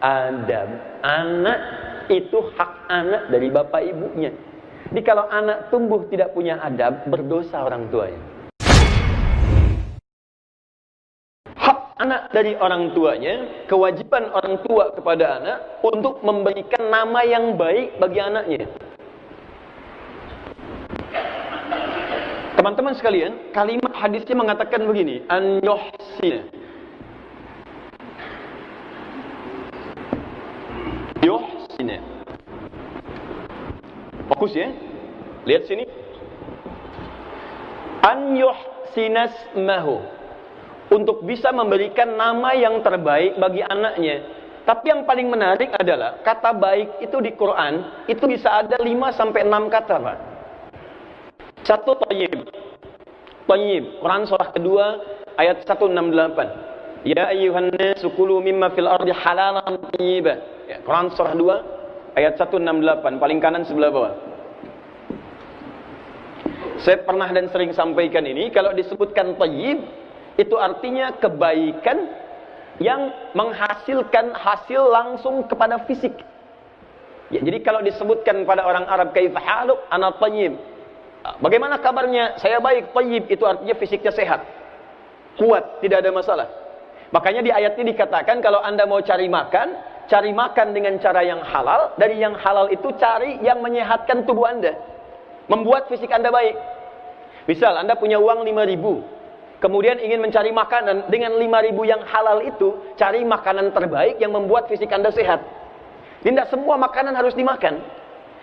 adab. Anak itu hak anak dari bapak ibunya. Jadi kalau anak tumbuh tidak punya adab, berdosa orang tuanya. Hak anak dari orang tuanya, kewajiban orang tua kepada anak untuk memberikan nama yang baik bagi anaknya. Teman-teman sekalian, kalimat hadisnya mengatakan begini, an yuhsina. Yuhsina. Fokus ya. Lihat sini. An yuhsina ismahu. Untuk bisa memberikan nama yang terbaik bagi anaknya. Tapi yang paling menarik adalah kata baik itu di Quran itu bisa ada 5 sampai 6 kata, Pak. Satu thayyib. Thayyib. Quran surah kedua ayat 168. Ya ayyuhan nasu kulu mimma fil ardi halalan thayyiban. Ya, Quran surah 2 ayat 168 paling kanan sebelah bawah. Saya pernah dan sering sampaikan ini, kalau disebutkan thayyib itu artinya kebaikan yang menghasilkan hasil langsung kepada fisik. Ya, jadi kalau disebutkan pada orang Arab kaifa haluk ana thayyib. Bagaimana kabarnya? Saya baik. Thayyib itu artinya fisiknya sehat, kuat, tidak ada masalah. Makanya di ayat ini dikatakan kalau Anda mau cari makan dengan cara yang halal. Dari yang halal itu cari yang menyehatkan tubuh Anda, membuat fisik Anda baik. Misal Anda punya uang 5.000, kemudian ingin mencari makanan dengan 5.000 yang halal itu, cari makanan terbaik yang membuat fisik Anda sehat. Tidak semua makanan harus dimakan.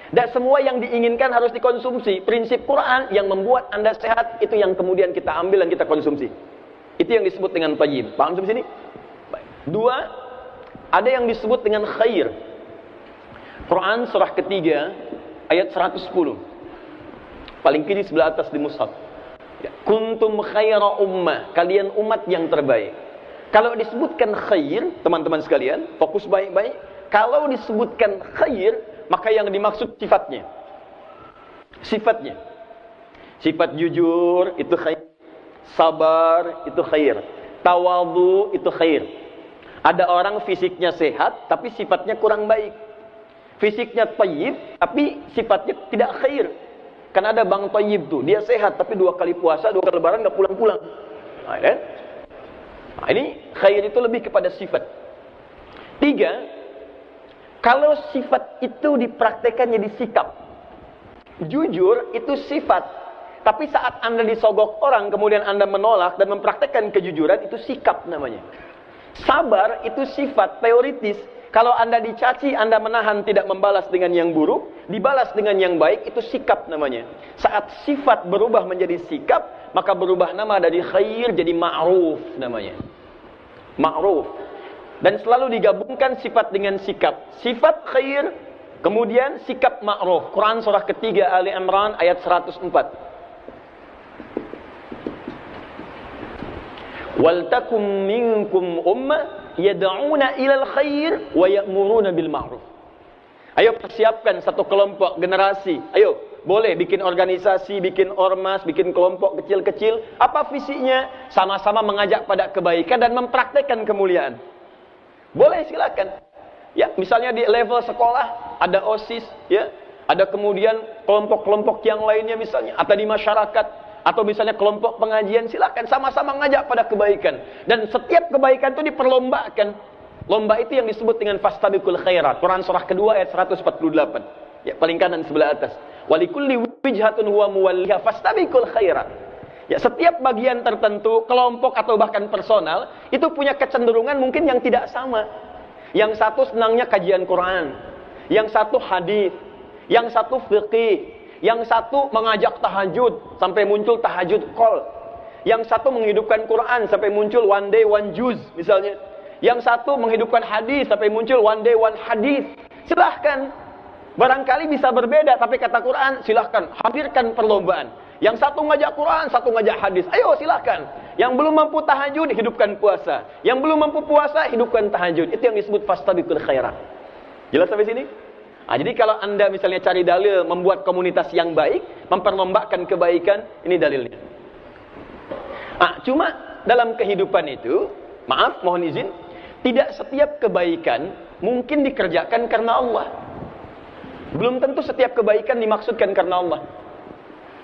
Dan semua yang diinginkan harus dikonsumsi. Prinsip Quran yang membuat Anda sehat itu yang kemudian kita ambil dan kita konsumsi. Itu yang disebut dengan thayyib. Paham sampai sini? Baik. 2, ada yang disebut dengan khair. Quran surah ketiga ayat 110. Paling kiri sebelah atas di mushaf. Ya. Kuntum khaira ummah. Kalian umat yang terbaik. Kalau disebutkan khair, teman-teman sekalian, fokus baik-baik. Kalau disebutkan khair, maka yang dimaksud sifatnya. Sifatnya. Sifat jujur itu khair. Sabar itu khair. Tawadhu itu khair. Ada orang fisiknya sehat tapi sifatnya kurang baik. Fisiknya thayyib tapi sifatnya tidak khair. Kan ada bang thayyib tuh, dia sehat tapi 2 kali puasa, 2 kali lebaran enggak pulang-pulang. Nah, ini khair itu lebih kepada sifat. 3, kalau sifat itu dipraktekkan jadi sikap. Jujur itu sifat. Tapi saat Anda disogok orang, kemudian Anda menolak dan mempraktekkan kejujuran, itu sikap namanya. Sabar itu sifat, teoritis. Kalau Anda dicaci, Anda menahan, tidak membalas dengan yang buruk, dibalas dengan yang baik, itu sikap namanya. Saat sifat berubah menjadi sikap, maka berubah nama dari khair jadi ma'ruf namanya. Ma'ruf. Dan selalu digabungkan sifat dengan sikap. Sifat khair, kemudian sikap ma'ruf. Quran surah ketiga Ali Imran ayat 104. Wal takum minkum ummah yad'una ilal khair wa ya'muruna bil ma'ruf. Ayo persiapkan satu kelompok generasi. Ayo, boleh bikin organisasi, bikin ormas, bikin kelompok kecil-kecil. Apa visinya? Sama-sama mengajak pada kebaikan dan mempraktekkan kemuliaan. Boleh, silakan. Ya, misalnya di level sekolah ada OSIS, ya, ada kemudian kelompok-kelompok yang lainnya misalnya, atau di masyarakat, atau misalnya kelompok pengajian, silakan sama-sama mengajak pada kebaikan. Dan setiap kebaikan itu diperlombakan. Lomba itu yang disebut dengan fastabiqul khairat. Quran surah kedua ayat 148. Ya, paling kanan sebelah atas. Walikulli wijhatun huwa muwalliha fastabiqul khairat. Ya, setiap bagian tertentu, kelompok atau bahkan personal, itu punya kecenderungan mungkin yang tidak sama. Yang satu senangnya kajian Quran, yang satu hadis, yang satu fiqih, yang satu mengajak tahajud sampai muncul tahajud call, yang satu menghidupkan Quran sampai muncul one day one juz misalnya, yang satu menghidupkan hadis sampai muncul one day one hadis. Silahkan. Barangkali bisa berbeda, tapi kata Quran, silahkan hadirkan perlombaan. Yang satu ngajak Quran, satu ngajak hadis. Ayo silahkan. Yang belum mampu tahajud, hidupkan puasa. Yang belum mampu puasa, hidupkan tahajud. Itu yang disebut fastabiqul khairat. Jelas sampai sini? Nah, jadi kalau Anda misalnya cari dalil membuat komunitas yang baik, memperlombakan kebaikan, ini dalilnya. Nah, cuma dalam kehidupan itu, maaf, mohon izin, tidak setiap kebaikan mungkin dikerjakan karena Allah. Belum tentu setiap kebaikan dimaksudkan karena Allah.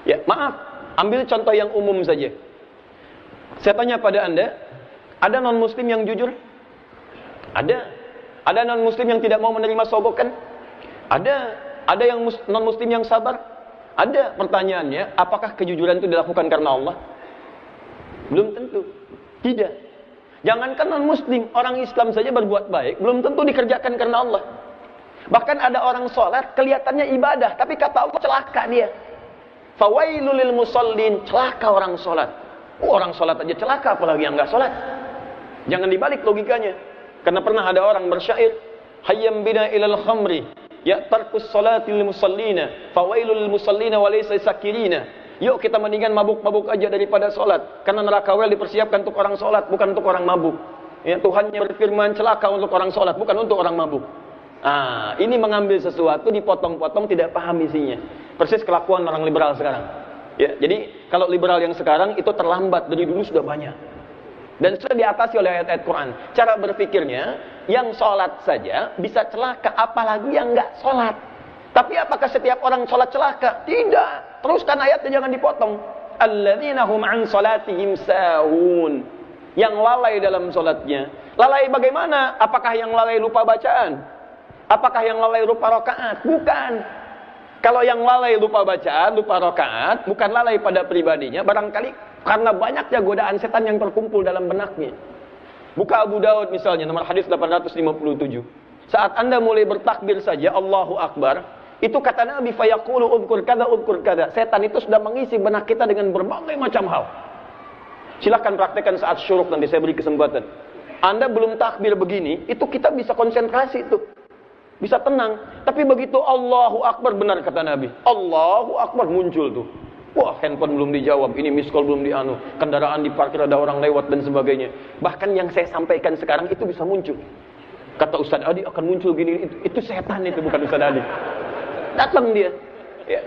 Ya, maaf, ambil contoh yang umum saja. Saya tanya pada Anda, ada non-muslim yang jujur? Ada. Ada non-muslim yang tidak mau menerima sogokan? Ada. Ada yang non-muslim yang sabar? Ada. Pertanyaannya, apakah kejujuran itu dilakukan karena Allah? Belum tentu. Tidak. Jangankan non-muslim, orang Islam saja berbuat baik, belum tentu dikerjakan karena Allah. Bahkan ada orang sholat, kelihatannya ibadah, tapi kata Allah celaka dia. Fawailul lil musallin, celaka orang sholat. Orang sholat aja celaka, apalagi yang nggak sholat. Jangan dibalik logikanya. Karena pernah ada orang bersyair, hayyam bina ilal khamri, ya tarkus sholati lil musallina, fawailul lil musallina wa laysa sakirina. Yuk kita mendingan mabuk-mabuk aja daripada sholat. Karena neraka wel dipersiapkan untuk orang sholat, bukan untuk orang mabuk. Ya, Tuhan yang berfirman celaka untuk orang sholat, bukan untuk orang mabuk. Ini mengambil sesuatu, dipotong-potong, tidak paham isinya. Persis kelakuan orang liberal sekarang. Ya, jadi kalau liberal yang sekarang itu terlambat, dari dulu sudah banyak. Dan sudah diatasi oleh ayat-ayat Quran. Cara berpikirnya, yang sholat saja bisa celaka, apalagi yang nggak sholat. Tapi apakah setiap orang sholat celaka? Tidak. Teruskan ayatnya, jangan dipotong. Alladzina hum an sholatihim sahun. Yang lalai dalam sholatnya. Lalai bagaimana? Apakah yang lalai lupa bacaan? Apakah yang lalai lupa rakaat? Bukan. Kalau yang lalai lupa bacaan, lupa rakaat, bukan lalai pada pribadinya, barangkali karena banyaknya godaan setan yang terkumpul dalam benaknya. Buka Abu Daud misalnya, nomor hadis 857. Saat Anda mulai bertakbir saja, Allahu Akbar, itu kata Nabi, fayaqulu udhkur kada, udhkur kada. Setan itu sudah mengisi benak kita dengan berbagai macam hal. Silakan praktekkan saat syuruk, nanti saya beri kesempatan. Anda belum takbir begini, itu kita bisa konsentrasi itu. Bisa tenang. Tapi begitu Allahu Akbar, benar kata Nabi, Allahu Akbar, muncul tuh. Wah, handphone belum dijawab, ini miss call belum dianu, kendaraan diparkir ada orang lewat dan sebagainya. Bahkan yang saya sampaikan sekarang itu bisa muncul. Kata Ustaz Adi akan muncul gini, itu setan itu, bukan Ustaz Adi. Datang dia. Ya.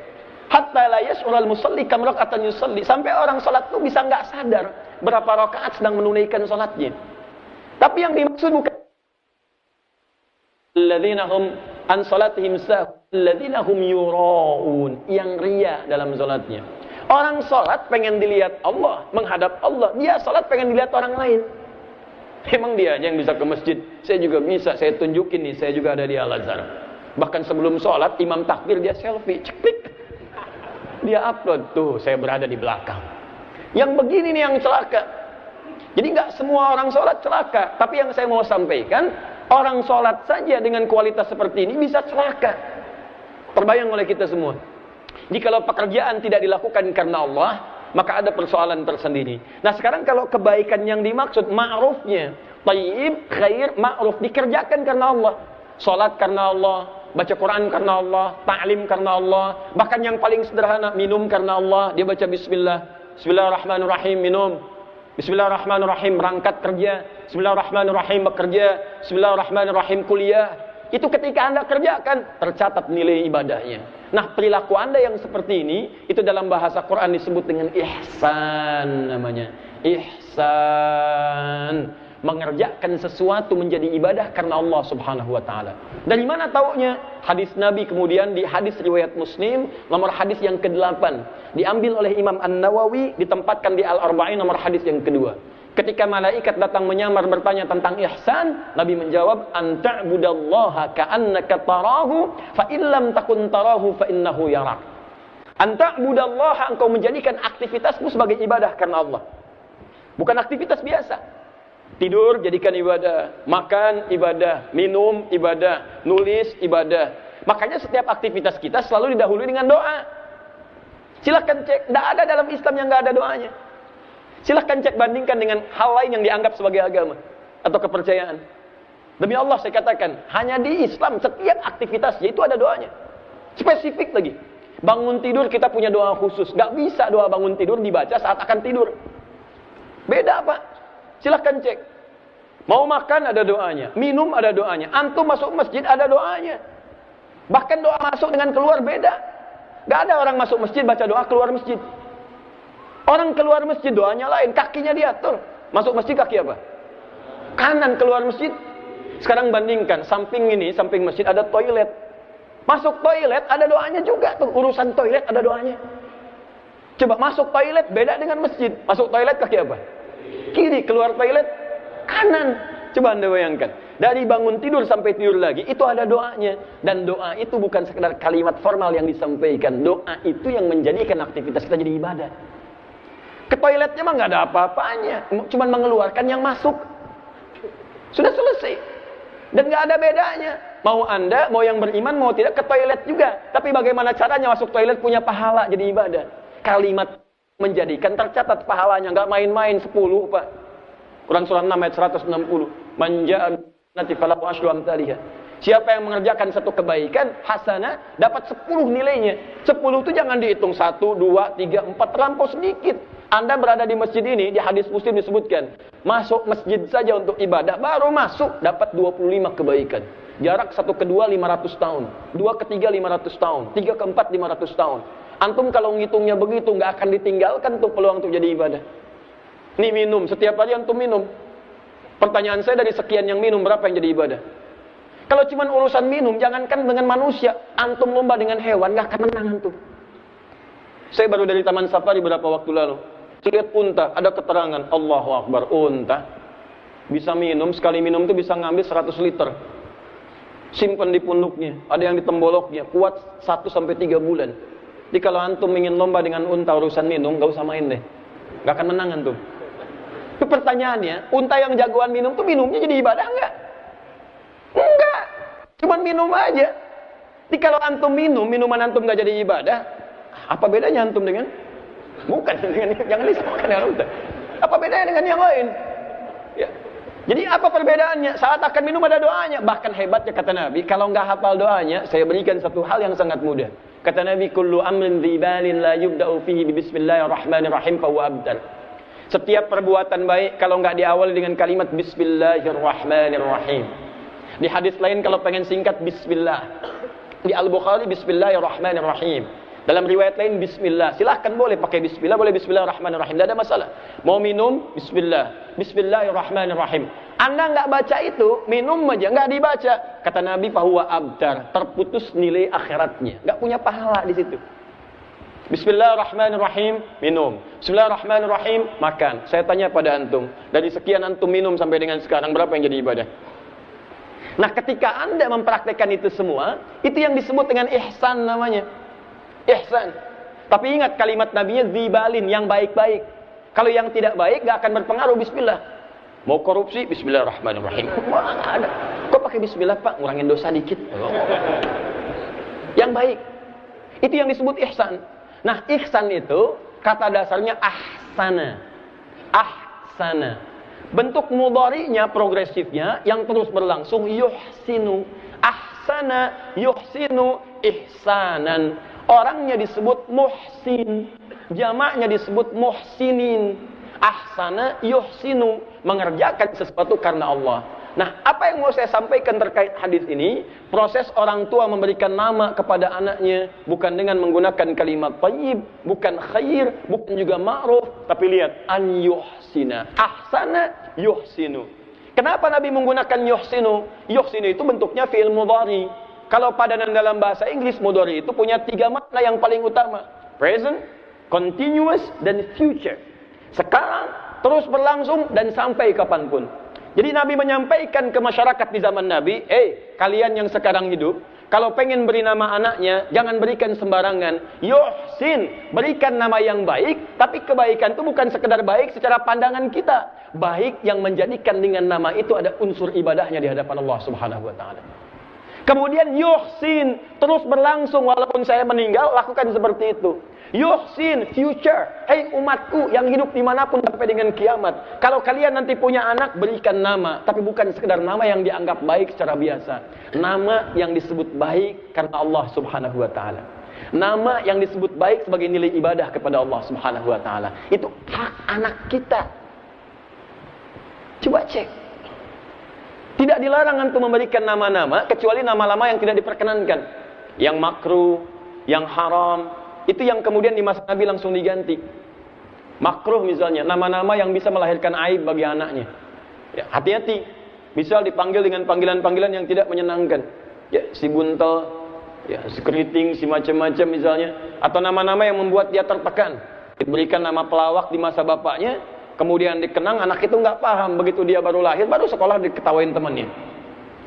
Hatta la yash'ural musalli kam raka'atan yusalli. Sampai orang salat itu bisa enggak sadar berapa rakaat sedang menunaikan salatnya. Tapi yang dimaksud bukan alladzina hum an salatihim sahun, alladzina hum yura'un, yang riya dalam salatnya. Orang salat pengen dilihat Allah, menghadap Allah. Dia salat pengen dilihat orang lain. Emang dia aja yang bisa ke masjid? Saya juga bisa, saya tunjukin nih, saya juga ada di Al-Azhar. Bahkan sebelum sholat, imam takbir dia selfie, ceklik. Dia upload, tuh saya berada di belakang. Yang begini nih yang celaka. Jadi nggak semua orang sholat celaka. Tapi yang saya mau sampaikan, orang sholat saja dengan kualitas seperti ini bisa celaka. Terbayang oleh kita semua. Jikalau pekerjaan tidak dilakukan karena Allah, maka ada persoalan tersendiri. Nah sekarang kalau kebaikan yang dimaksud, ma'rufnya, tayyib, khair, ma'ruf, dikerjakan karena Allah. Sholat karena Allah, baca Quran karena Allah, ta'lim karena Allah. Bahkan yang paling sederhana, minum karena Allah. Dia baca bismillah, bismillahirrahmanirrahim, minum. Bismillahirrahmanirrahim, berangkat kerja. Bismillahirrahmanirrahim, bekerja. Bismillahirrahmanirrahim, kuliah. Itu ketika Anda kerjakan, tercatat nilai ibadahnya. Nah, perilaku Anda yang seperti ini, itu dalam bahasa Quran disebut dengan ihsan namanya. Ihsan. Mengerjakan sesuatu menjadi ibadah karena Allah Subhanahu wa taala. Dari mana taunya? Hadis Nabi kemudian di hadis riwayat Muslim nomor hadis yang ke-8 diambil oleh Imam An-Nawawi, ditempatkan di Al-Arba'in nomor hadis yang kedua. Ketika malaikat datang menyamar bertanya tentang ihsan, Nabi menjawab, anta'budallaha ka'annaka tarahu fa illam takun tarahu fa innahu yarak. Anta'budallaha, engkau menjadikan aktivitasmu sebagai ibadah karena Allah. Bukan aktivitas biasa. Tidur jadikan ibadah, makan ibadah, minum ibadah, nulis ibadah. Makanya setiap aktivitas kita selalu didahului dengan doa. Silahkan cek, tidak ada dalam Islam yang nggak ada doanya. Silahkan cek, bandingkan dengan hal lain yang dianggap sebagai agama atau kepercayaan. Demi Allah saya katakan, hanya di Islam setiap aktivitasnya itu ada doanya. Spesifik lagi. Bangun tidur kita punya doa khusus. Gak bisa doa bangun tidur dibaca saat akan tidur. Beda Pak. Silahkan cek. Mau makan ada doanya. Minum ada doanya. Antum masuk masjid ada doanya. Bahkan doa masuk dengan keluar beda. Gak ada orang masuk masjid baca doa keluar masjid. Orang keluar masjid doanya lain, kakinya diatur. Masuk masjid kaki apa? Kanan, keluar masjid Sekarang bandingkan, samping masjid ada toilet. Masuk toilet ada doanya juga tuh, urusan toilet ada doanya. Coba masuk toilet beda dengan masjid. Masuk toilet kaki apa? Kiri, keluar toilet kanan. Coba Anda bayangkan, dari bangun tidur sampai tidur lagi itu ada doanya. Dan doa itu bukan sekedar kalimat formal yang disampaikan. Doa itu yang menjadikan aktivitas kita jadi ibadah. Ke toiletnya mah nggak ada apa-apanya, cuma mengeluarkan yang masuk. Sudah selesai. Dan nggak ada bedanya. Mau Anda, mau yang beriman, mau tidak, ke toilet juga. Tapi bagaimana caranya masuk toilet punya pahala jadi ibadah. Kalimat menjadikan tercatat pahalanya. Nggak main-main 10, Pak. Quran surah 6 ayat 160. Manja'an nanti falahu asyru amthaliha. Siapa yang mengerjakan satu kebaikan, hasanah, dapat 10 nilainya. 10 itu jangan dihitung 1, 2, 3, 4, terlampau sedikit. Anda berada di masjid ini, di hadis Muslim disebutkan, masuk masjid saja untuk ibadah, baru masuk dapat 25 kebaikan. Jarak 1 ke 2 500 tahun, 2 ke 3 500 tahun, 3 ke 4 500 tahun. Antum kalau ngitungnya begitu nggak akan ditinggalkan tuh peluang untuk jadi ibadah. Nih minum, setiap hari antum minum. Pertanyaan saya, dari sekian yang minum berapa yang jadi ibadah? Kalau cuma urusan minum, jangankan dengan manusia, antum lomba dengan hewan nggak akan menang antum. Saya baru dari Taman Safari beberapa waktu lalu. Lihat unta, ada keterangan, Allahu Akbar, unta bisa minum, sekali minum itu bisa ngambil 100 liter. Simpan di punduknya, ada yang di temboloknya, kuat 1-3 bulan. Jadi kalau antum ingin lomba dengan unta urusan minum, gak usah main deh, gak akan menang antum. Itu pertanyaannya, unta yang jagoan minum tuh minumnya jadi ibadah enggak? Enggak, cuman minum aja. Jadi kalau antum minum, minuman antum gak jadi ibadah, apa bedanya antum dengan? Bukan dengan, jangan disamakan dengan unta. Apa bedanya dengan yang lain? Ya. Jadi apa perbedaannya? Saat akan minum ada doanya. Bahkan hebatnya kata Nabi, kalau nggak hafal doanya, saya berikan satu hal yang sangat mudah. Kata Nabi, kullu amrin dzibalin la yubda'u fihi bismillahirrahmanirrahim fa huwa abtar. Setiap perbuatan baik kalau nggak diawali dengan kalimat bismillahirrahmanirrahim. Di hadis lain kalau pengen singkat bismillah. Di Al-Bukhari bismillahirrahmanirrahim. Dalam riwayat lain bismillah. Silahkan boleh pakai bismillah, boleh bismillahirrahmanirrahim. Tidak ada masalah. Mau minum, bismillah. Bismillahirrahmanirrahim. Anda nggak baca itu, minum aja, nggak dibaca. Kata Nabi, fahuwa abtar. Terputus nilai akhiratnya. Nggak punya pahala di situ. Bismillahirrahmanirrahim, minum. Bismillahirrahmanirrahim, makan. Saya tanya pada antum, dari sekian antum minum sampai dengan sekarang, berapa yang jadi ibadah? Nah, ketika Anda mempraktekkan itu semua, itu yang disebut dengan ihsan namanya. Ihsan. Tapi ingat kalimat Nabinya zibalin, yang baik-baik. Kalau yang tidak baik gak akan berpengaruh bismillah. Mau korupsi, bismillahirrahmanirrahim. Wah, gak ada. Kok pakai bismillah, Pak? Ngurangin dosa dikit. Yang baik. Itu yang disebut ihsan. Nah, ihsan itu kata dasarnya ahsana. Ahsana. Bentuk mudhari'nya, progresifnya yang terus berlangsung, yuhsinu. Ahsana yuhsinu ihsanan. Orangnya disebut muhsin, jamaknya disebut muhsinin. Ahsana yuhsinu, mengerjakan sesuatu karena Allah. Nah, apa yang mau saya sampaikan terkait hadis ini? Proses orang tua memberikan nama kepada anaknya bukan dengan menggunakan kalimat thayyib, bukan khair, bukan juga ma'ruf, tapi lihat an yuhsina. Ahsana yuhsinu. Kenapa Nabi menggunakan yuhsinu? Yuhsinu itu bentuknya fi'il mudhari. Kalau padanan dalam bahasa Inggris, mudhari itu punya 3 makna yang paling utama. Present, continuous, dan future. Sekarang, terus berlangsung, dan sampai kapanpun. Jadi Nabi menyampaikan ke masyarakat di zaman Nabi, kalian yang sekarang hidup, kalau pengen beri nama anaknya, jangan berikan sembarangan. Yuhsin, berikan nama yang baik, tapi kebaikan itu bukan sekedar baik secara pandangan kita. Baik yang menjadikan dengan nama itu ada unsur ibadahnya di hadapan Allah Subhanahu wa Ta'ala. Kemudian yuhsin, terus berlangsung walaupun saya meninggal, lakukan seperti itu. Yuhsin, future. Hei umatku yang hidup dimanapun sampai dengan kiamat. Kalau kalian nanti punya anak, berikan nama. Tapi bukan sekedar nama yang dianggap baik secara biasa. Nama yang disebut baik karena Allah Subhanahu wa Ta'ala. Nama yang disebut baik sebagai nilai ibadah kepada Allah Subhanahu wa Ta'ala. Itu hak anak kita. Coba cek. Tidak dilarang untuk memberikan nama-nama kecuali nama-nama yang tidak diperkenankan. Yang makruh, yang haram, itu yang kemudian di masa Nabi langsung diganti. Makruh misalnya, nama-nama yang bisa melahirkan aib bagi anaknya. Ya, hati-hati. Misal dipanggil dengan panggilan-panggilan yang tidak menyenangkan. Ya, si buntel, ya, si keriting, si macam-macam misalnya. Atau nama-nama yang membuat dia tertekan. Diberikan nama pelawak di masa bapaknya, kemudian dikenang, anak itu nggak paham. Begitu dia baru lahir, baru sekolah diketawain temannya.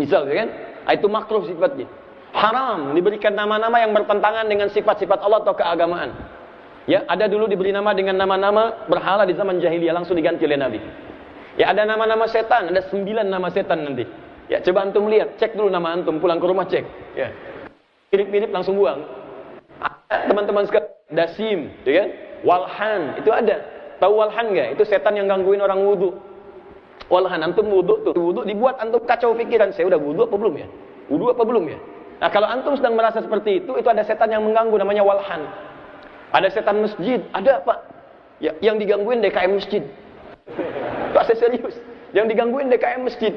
Misal, ya kan? Itu makruh sifatnya. Haram diberikan nama-nama yang bertentangan dengan sifat-sifat Allah atau keagamaan. Ya, ada dulu diberi nama dengan nama-nama berhala di zaman jahiliyah, langsung diganti oleh Nabi. Ya, ada nama-nama setan, ada 9 nama setan nanti. Ya, coba antum lihat, cek dulu nama antum, pulang ke rumah cek. Ya, mirip-mirip langsung buang. Ada teman-teman sekalian, Dasim, ya kan? Walhan, itu ada. Tahu Walhan nggak? Itu setan yang gangguin orang wudu. Walhan, antum wudu tuh, wudu dibuat antum kacau pikiran. Saya udah wudu apa belum ya? Wudu apa belum ya? Nah, kalau antum sedang merasa seperti itu ada setan yang mengganggu, namanya Walhan. Ada setan masjid, ada Pak. Ya, yang digangguin DKM masjid. Pak, saya serius. Yang digangguin DKM masjid.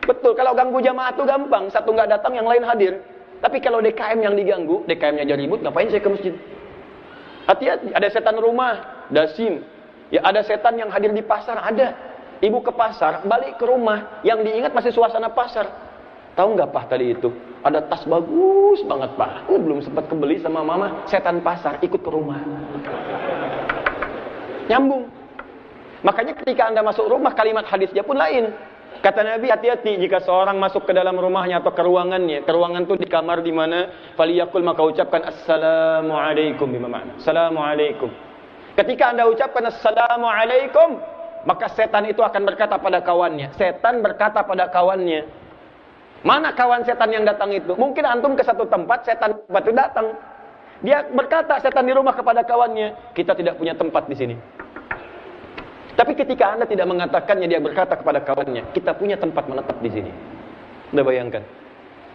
Betul, kalau ganggu jamaah itu gampang. Satu nggak datang, yang lain hadir. Tapi kalau DKM yang diganggu, DKM-nya jadi ribut, ngapain saya ke masjid? Hati-hati, ada setan rumah, Dasim. Ya, ada setan yang hadir di pasar, ada. Ibu ke pasar, balik ke rumah, yang diingat masih suasana pasar. Tahu nggak Pak tadi itu? Ada tas bagus banget Pak. Belum sempat kebeli sama mama, setan pasar ikut ke rumah. Nyambung. Makanya ketika Anda masuk rumah, kalimat hadisnya pun lain. Kata Nabi, hati-hati jika seorang masuk ke dalam rumahnya atau ke ruangannya. Ke ruangan itu di kamar di mana, faliyakul, maka ucapkan assalamualaikum, bimana? Assalamualaikum. Ketika Anda ucapkan assalamualaikum, maka setan itu akan berkata pada kawannya. Setan berkata pada kawannya, mana kawan setan yang datang itu? Mungkin antum ke satu tempat, setan itu datang. Dia berkata, setan di rumah kepada kawannya, kita tidak punya tempat di sini. Tapi ketika Anda tidak mengatakannya, dia berkata kepada kawannya, kita punya tempat menetap di sini. Anda bayangkan.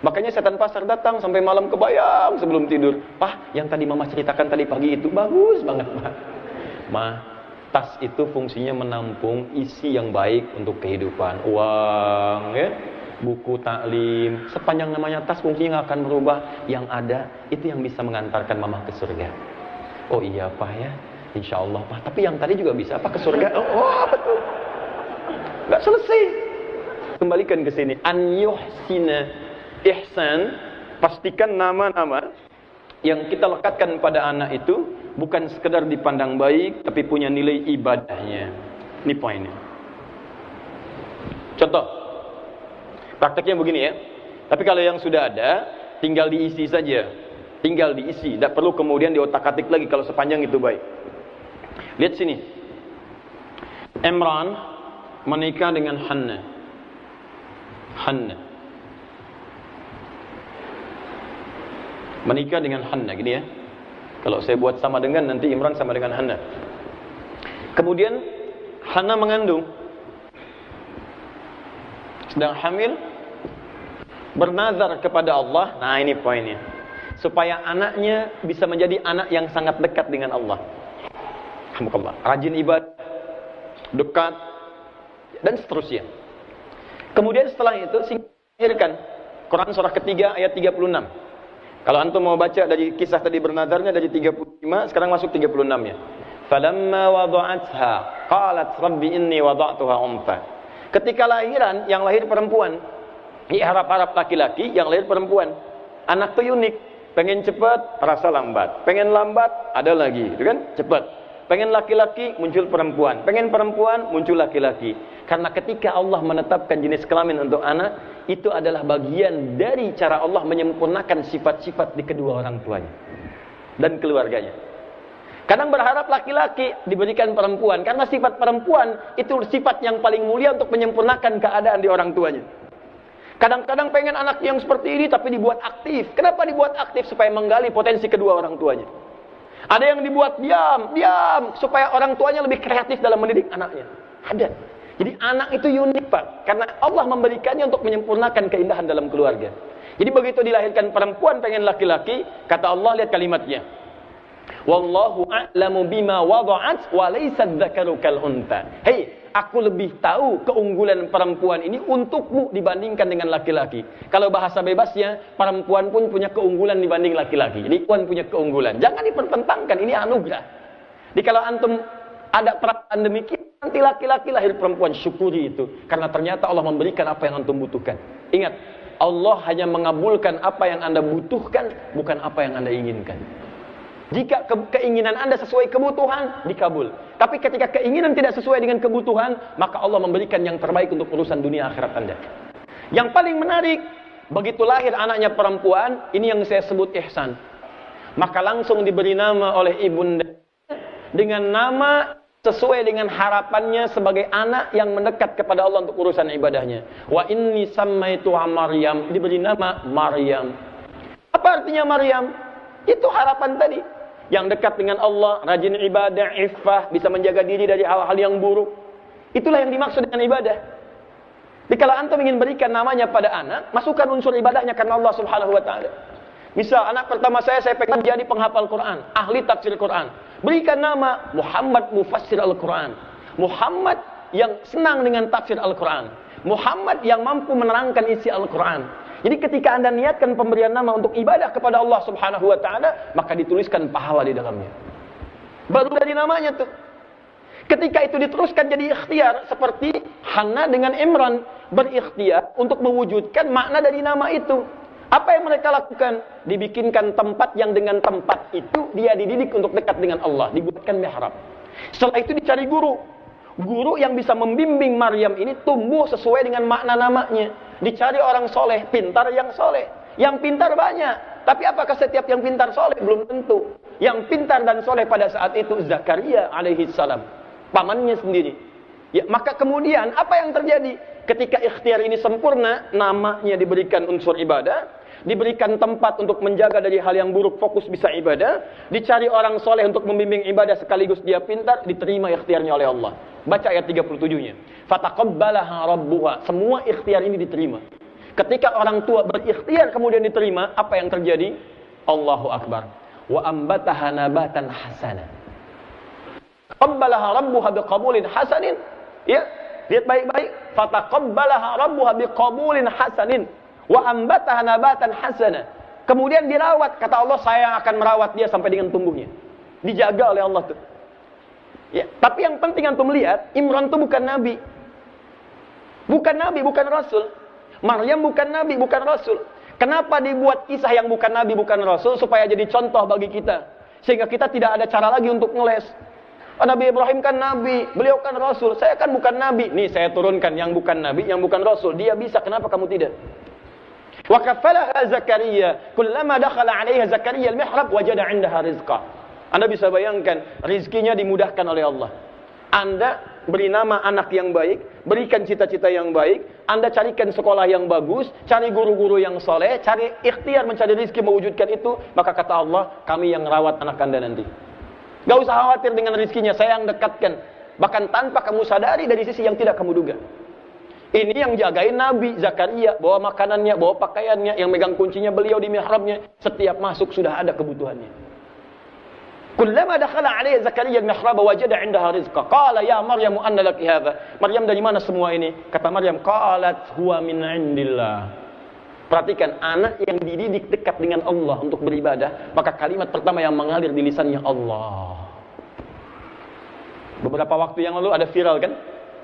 Makanya setan pasar datang sampai malam kebayang sebelum tidur. Pak, yang tadi mama ceritakan tadi pagi itu bagus banget Pak. Ma, tas itu fungsinya menampung isi yang baik untuk kehidupan. Uang, ya. Buku taklim, sepanjang namanya tas fungsinya nggak akan berubah. Yang ada itu yang bisa mengantarkan mama ke surga. Oh iya Pak ya, insya Allah Pak. Tapi yang tadi juga bisa Pak ke surga. Oh betul. Nggak selesai. Kembalikan ke sini. An yuhsina ihsan. Pastikan nama-nama yang kita lekatkan pada anak itu bukan sekedar dipandang baik, tapi punya nilai ibadahnya. Ini poinnya. Contoh. Prakteknya begini ya. Tapi kalau yang sudah ada, tinggal diisi saja. Tinggal diisi. Tidak perlu kemudian diotak-atik lagi kalau sepanjang itu baik. Lihat sini. Imran menikah dengan Hanna. Hanna. Menikah dengan Hanna. Gini ya. Kalau saya buat sama dengan, nanti Imran sama dengan Hanna. Kemudian Hanna mengandung. Sedang hamil, bernazar kepada Allah. Nah ini poinnya, supaya anaknya bisa menjadi anak yang sangat dekat dengan Allah. Alhamdulillah, rajin ibadah, dekat, dan seterusnya. Kemudian setelah itu singkirkan. Quran surah ketiga ayat 36. Kalau antum mau baca dari kisah tadi bernazarnya dari 35, sekarang masuk 36-nya. Falamma wada'atha qalat rabbi inni wada'tuha untha. Ketika lahiran, yang lahir perempuan, harap-harap laki-laki, yang lahir perempuan. Anak itu unik, pengen cepat, rasa lambat. Pengen lambat, ada lagi, itu kan? Cepat. Pengen laki-laki, muncul perempuan. Pengen perempuan, muncul laki-laki. Karena ketika Allah menetapkan jenis kelamin untuk anak, itu adalah bagian dari cara Allah menyempurnakan sifat-sifat di kedua orang tuanya dan keluarganya. Kadang berharap laki-laki diberikan perempuan, karena sifat perempuan itu sifat yang paling mulia untuk menyempurnakan keadaan di orang tuanya. Kadang-kadang pengen anak yang seperti ini tapi dibuat aktif. Kenapa dibuat aktif? Supaya menggali potensi kedua orang tuanya. Ada yang dibuat diam, supaya orang tuanya lebih kreatif dalam mendidik anaknya. Ada. Jadi anak itu unik Pak, karena Allah memberikannya untuk menyempurnakan keindahan dalam keluarga. Jadi begitu dilahirkan perempuan pengen laki-laki, kata Allah, lihat kalimatnya. Wallahu a'lamu bima wada'at wa laysa dzakaru kal untha. Hei, aku lebih tahu keunggulan perempuan ini untukmu dibandingkan dengan laki-laki. Kalau bahasa bebasnya, perempuan pun punya keunggulan dibanding laki-laki. Jadi perempuan punya keunggulan. Jangan dipertentangkan, ini anugerah. Jadi kalau antum ada perasaan demikian, nanti laki-laki lahir perempuan, syukuri itu. Karena ternyata Allah memberikan apa yang antum butuhkan. Ingat, Allah hanya mengabulkan apa yang Anda butuhkan, bukan apa yang Anda inginkan. Jika keinginan Anda sesuai kebutuhan, dikabul. Tapi ketika keinginan tidak sesuai dengan kebutuhan, maka Allah memberikan yang terbaik untuk urusan dunia akhirat Anda. Yang paling menarik, begitu lahir anaknya perempuan, ini yang saya sebut ihsan. Maka langsung diberi nama oleh ibunda dengan nama sesuai dengan harapannya sebagai anak yang mendekat kepada Allah untuk urusan ibadahnya. Wa inni sammaituha Maryam, diberi nama Maryam. Apa artinya Maryam? Itu harapan tadi. Yang dekat dengan Allah, rajin ibadah, iffah, bisa menjaga diri dari hal-hal yang buruk. Itulah yang dimaksud dengan ibadah. Jadi kalau antum ingin berikan namanya pada anak, masukkan unsur ibadahnya karena Allah Subhanahu wa taala. Misal anak pertama saya pengen jadi penghafal Quran, ahli tafsir Quran. Berikan nama Muhammad Mufassir Al-Quran. Muhammad yang senang dengan tafsir Al-Quran. Muhammad yang mampu menerangkan isi Al-Quran. Jadi ketika Anda niatkan pemberian nama untuk ibadah kepada Allah Subhanahu wa taala, maka dituliskan pahala di dalamnya. Baru dari namanya tuh. Ketika itu diteruskan jadi ikhtiar seperti Hana dengan Imran berikhtiar untuk mewujudkan makna dari nama itu. Apa yang mereka lakukan? Dibikinkan tempat yang dengan tempat itu dia dididik untuk dekat dengan Allah, dibuatkan mihrab. Setelah itu dicari guru. Guru yang bisa membimbing Maryam ini tumbuh sesuai dengan makna namanya. Dicari orang soleh, pintar yang soleh. Yang pintar banyak. Tapi apakah setiap yang pintar soleh? Belum tentu. Yang pintar dan soleh pada saat itu Zakaria alaihi salam. Pamannya sendiri. Ya, maka kemudian apa yang terjadi? Ketika ikhtiar ini sempurna, namanya diberikan unsur ibadah. Diberikan tempat untuk menjaga dari hal yang buruk, fokus bisa ibadah. Dicari orang soleh untuk membimbing ibadah sekaligus dia pintar. Diterima ikhtiarnya oleh Allah. Baca ayat 37-nya. Fataqabbalaha rabbuha. Semua ikhtiar ini diterima. Ketika orang tua berikhtiar kemudian diterima, apa yang terjadi? Allahu Akbar. Wa ambataha nabatan hasana. Qabbalaha rabbuha biqabulin hasanin. Ya, lihat baik-baik. Fataqabbalaha rabbuha biqabulin hasanin. Wa ambataha nabatan hasana. Kemudian dirawat, kata Allah, saya akan merawat dia sampai dengan tumbuhnya. Dijaga oleh Allah tuh. Ya, tapi yang penting antum lihat, Imran itu bukan nabi. Bukan nabi, bukan rasul. Maryam bukan nabi, bukan rasul. Kenapa dibuat kisah yang bukan nabi, bukan rasul? Supaya jadi contoh bagi kita. Sehingga kita tidak ada cara lagi untuk ngeles. Oh, Nabi Ibrahim kan nabi, beliau kan rasul. Saya kan bukan nabi. Nih saya turunkan yang bukan nabi, yang bukan rasul. Dia bisa, kenapa kamu tidak? Wa kafalaha Zakaria, kullama dakhala 'alaiha Zakaria al-mihrab wajada 'indaha rizqa. Anda bisa bayangkan, rizkinya dimudahkan oleh Allah. Anda beri nama anak yang baik, berikan cita-cita yang baik, Anda carikan sekolah yang bagus, cari guru-guru yang soleh, cari ikhtiar mencari rizki mewujudkan itu, maka kata Allah, kami yang rawat anak Anda nanti. Gak usah khawatir dengan rizkinya, saya yang dekatkan. Bahkan tanpa kamu sadari dari sisi yang tidak kamu duga. Ini yang jagain Nabi Zakaria, bawa makanannya, bawa pakaiannya, yang megang kuncinya beliau di mihrabnya. Setiap masuk sudah ada kebutuhannya. Kullama dakhala 'alaiha Zakaria al-mihrab wajada 'indaha rizqa. Qala ya Maryam anna laki hadha? Maryam, dari mana semua ini? Kata Maryam, qalat huwa min 'indillah. Perhatikan, anak yang dididik dekat dengan Allah untuk beribadah, maka kalimat pertama yang mengalir di lisannya Allah. Beberapa waktu yang lalu ada viral kan?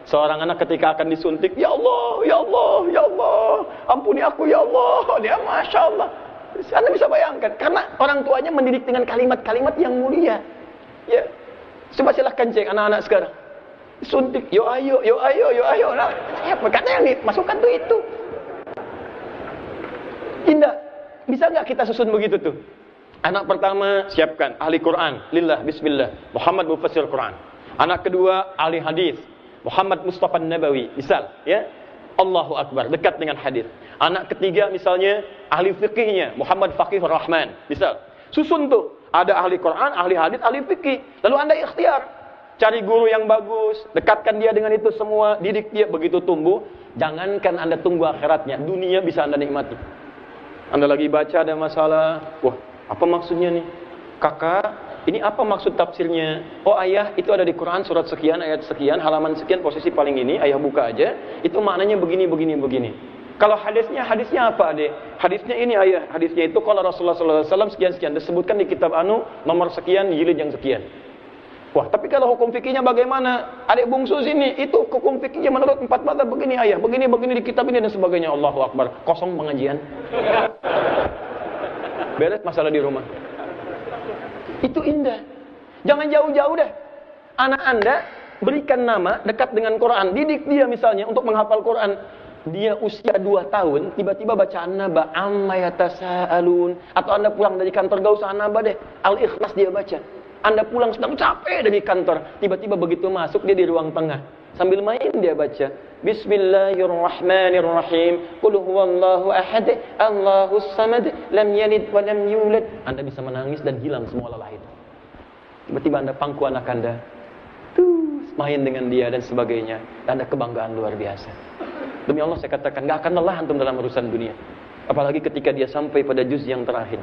Seorang anak ketika akan disuntik, ya Allah, ya Allah, ya Allah, ampuni aku ya Allah. Dia Masya Allah. Anda bisa bayangkan, karena orang tuanya mendidik dengan kalimat-kalimat yang mulia. Ya, coba silahkan cek anak-anak sekarang. Suntik, yo ayo, yo ayo, yo ayo. Nah, siapa kata yang dimasukkan tuh itu? Indah, bisa nggak kita susun begitu tuh? Anak pertama siapkan ahli Quran, lillah, bismillah, Muhammad Mufassir Quran. Anak kedua ahli hadis, Muhammad Mustafa Nabawi, misal, ya. Allahu Akbar, dekat dengan hadis. Anak ketiga misalnya ahli fikihnya, Muhammad Faqih Rahman, misal. Susun tuh, ada ahli Quran, ahli hadis, ahli fikih. Lalu Anda ikhtiar, cari guru yang bagus, dekatkan dia dengan itu semua, didik dia, begitu tumbuh. Jangankan Anda tunggu akhiratnya, dunia bisa Anda nikmati. Anda lagi baca ada masalah, wah, apa maksudnya nih? Kakak, ini apa maksud tafsirnya? Oh ayah, itu ada di Quran surat sekian, ayat sekian, halaman sekian, posisi paling ini, ayah buka aja. Itu maknanya begini, begini, begini. Kalau hadisnya apa adek? Hadisnya ini ayah, hadisnya itu kalau Rasulullah SAW sekian-sekian. Disebutkan di kitab nomor sekian, jilid yang sekian. Wah, tapi kalau hukum fikihnya bagaimana? Adik bungsu sini, itu hukum fikihnya menurut 4 madzhab begini ayah, begini di kitab ini dan sebagainya. Allahu Akbar. Kosong pengajian. Beres masalah di rumah. Itu indah. Jangan jauh-jauh deh. Anak Anda berikan nama dekat dengan Quran. Didik dia misalnya untuk menghafal Quran. Dia usia 2 tahun, tiba-tiba baca an-naba amma yatasaalun. Atau Anda pulang dari kantor, gak usah an-naba deh. Al-Ikhlas dia baca. Anda pulang sedang capek dari kantor, tiba-tiba begitu masuk dia di ruang tengah, sambil main dia baca Bismillahirrahmanirrahim, Qul huwallahu ahad, Allahus samad, lam yalid wa lam yulad. Anda bisa menangis dan hilang semua lelah itu. Tiba-tiba Anda pangku anak Anda, main dengan dia dan sebagainya. Ada kebanggaan luar biasa. Demi Allah saya katakan, gak akan lelah antum dalam urusan dunia. Apalagi ketika dia sampai pada juz yang terakhir,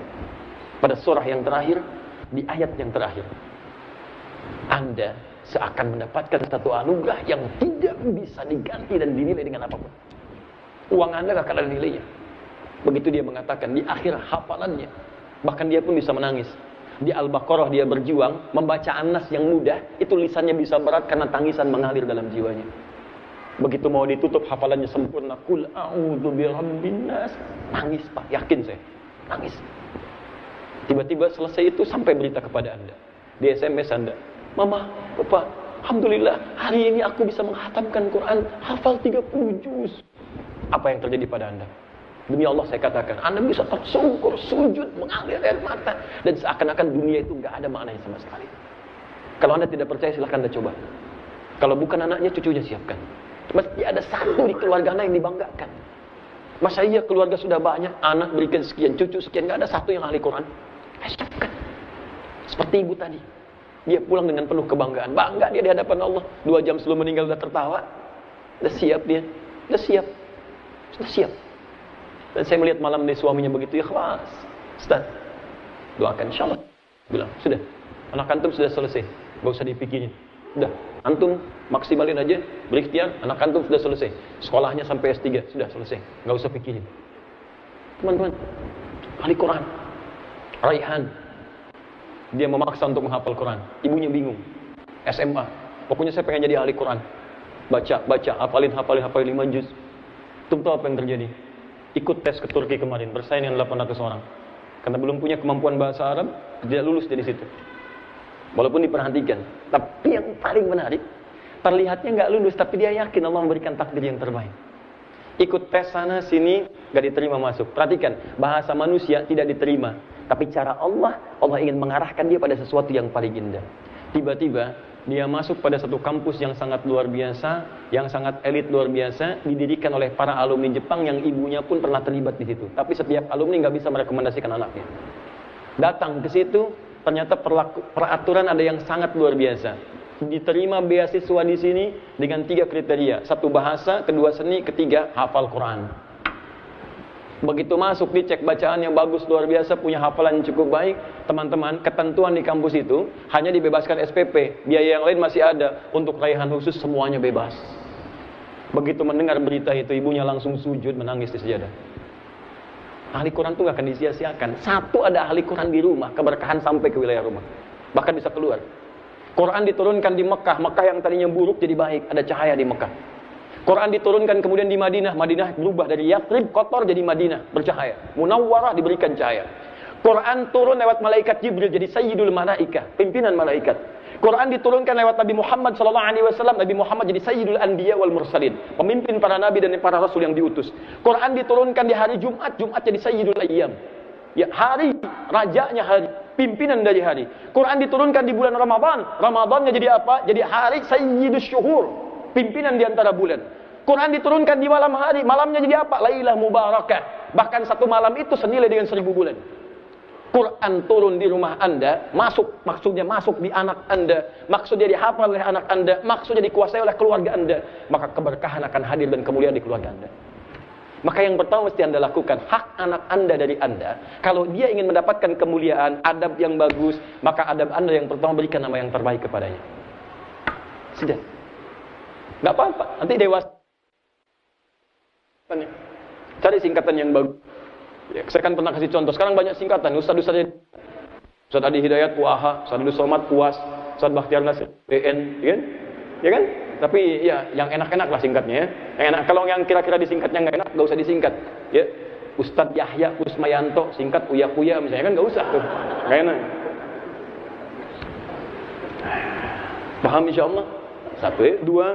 pada surah yang terakhir, di ayat yang terakhir, Anda seakan mendapatkan satu anugerah yang tidak bisa diganti dan dinilai dengan apapun. Uang Anda gak akan ada nilainya. Begitu dia mengatakan di akhir hafalannya, bahkan dia pun bisa menangis. Di Al-Baqarah dia berjuang membaca An-Nas yang mudah, itu lisannya bisa berat karena tangisan mengalir dalam jiwanya. Begitu mau ditutup hafalannya sempurna, Qul a'udzu birabbin nas, nangis Pak, yakin saya, nangis. Tiba-tiba selesai itu sampai berita kepada Anda. Di SMS Anda, Mama, Papa, Alhamdulillah hari ini aku bisa menghatamkan Quran, hafal 30 juz. Apa yang terjadi pada Anda? Demi Allah saya katakan, Anda bisa tersungkur, sujud, mengalir air mata, dan seakan-akan dunia itu gak ada maknanya sama sekali. Kalau Anda tidak percaya silahkan Anda coba. Kalau bukan anaknya, cucunya siapkan. Mesti ada satu di keluarga Anda yang dibanggakan. Masa iya keluarga sudah banyak, anak berikan sekian, cucu sekian, gak ada satu yang ahli Quran. Siapkan. Seperti ibu tadi, dia pulang dengan penuh kebanggaan, bangga dia di hadapan Allah. 2 jam sebelum meninggal sudah tertawa, sudah siap dia, sudah siap. Dan saya melihat malam ini suaminya begitu ikhlas. Ustaz, doakan insyaallah. Bilang, sudah, anak antum sudah selesai, gak usah dipikirin. Udah, antum maksimalin aja, berikhtiar, anak antum sudah selesai. Sekolahnya sampai S3, sudah selesai, gak usah pikirin. Teman-teman, ahli Quran, Raihan, dia memaksa untuk menghafal Quran. Ibunya bingung. SMA, pokoknya saya pengen jadi ahli Quran. Baca, hafalin 5 juz. Tahu apa yang terjadi? Ikut tes ke Turki kemarin, bersaing dengan 800 orang. Karena belum punya kemampuan bahasa Arab, tidak lulus dari situ. Walaupun diperhatikan. Tapi yang paling menarik, terlihatnya nggak lulus, tapi dia yakin Allah memberikan takdir yang terbaik. Ikut tes sana sini, nggak diterima masuk. Perhatikan, bahasa manusia tidak diterima. Tapi cara Allah ingin mengarahkan dia pada sesuatu yang paling indah. Tiba-tiba dia masuk pada satu kampus yang sangat luar biasa, yang sangat elit luar biasa, didirikan oleh para alumni Jepang yang ibunya pun pernah terlibat di situ. Tapi setiap alumni nggak bisa merekomendasikan anaknya. Datang ke situ, ternyata peraturan ada yang sangat luar biasa. Diterima beasiswa di sini dengan 3 kriteria: 1 bahasa, 2 seni, 3 hafal Quran. Begitu masuk dicek bacaannya bagus luar biasa, punya hafalan yang cukup baik. Teman-teman, ketentuan di kampus itu hanya dibebaskan SPP, biaya yang lain masih ada. Untuk raihan khusus semuanya bebas. Begitu mendengar berita itu, ibunya langsung sujud menangis di sejadah. Ahli Quran itu gak akan disia-siakan. Satu ada ahli Quran di rumah, keberkahan sampai ke wilayah rumah, bahkan bisa keluar. Quran diturunkan di Mekah, Mekah yang tadinya buruk jadi baik, ada cahaya di Mekah. Quran diturunkan kemudian di Madinah, Madinah berubah dari Yathrib kotor jadi Madinah bercahaya. Munawwarah diberikan cahaya. Quran turun lewat malaikat Jibril jadi Sayyidul Malaikah, pimpinan malaikat. Quran diturunkan lewat Nabi Muhammad SAW, Nabi Muhammad jadi Sayyidul Anbiya wal Mursalin, pemimpin para nabi dan para rasul yang diutus. Quran diturunkan di hari Jumat, Jumat jadi Sayyidul Ayyam. Ya, hari rajanya hari, pimpinan dari hari. Quran diturunkan di bulan Ramadan, Ramadannya jadi apa? Jadi hari Sayyidus Syuhur, pimpinan di antara bulan. Quran diturunkan di malam hari, malamnya jadi apa? Lailah Mubarakah. Bahkan satu malam itu senilai dengan 1000 bulan. Quran turun di rumah Anda, maksudnya masuk di anak Anda, maksudnya dihafal oleh anak Anda, maksudnya dikuasai oleh keluarga Anda, maka keberkahan akan hadir dan kemuliaan di keluarga Anda. Maka yang pertama mesti Anda lakukan, hak anak Anda dari Anda. Kalau dia ingin mendapatkan kemuliaan, adab yang bagus, maka adab Anda yang pertama berikan nama yang terbaik kepadanya. Sudah. Gak apa-apa, nanti dewasa. Cari singkatan yang bagus. Ya, saya kan pernah kasih contoh. Sekarang banyak singkatan. Ustaz Adi Hidayat Puaha, Ustaz Abdul Somad Puas, Ustaz Bakhtiar Nasir, BN, ya kan? Ya kan? Tapi ya yang enak-enak lah singkatnya ya. Yang enak. Kalau yang kira-kira disingkatnya nggak enak, nggak usah disingkat. Ya, Ustadz Yahya Kusmayanto, singkat Uya-Kuya misalnya, kan nggak usah tuh, nggak enak. Paham insyaallah? Satu, dua,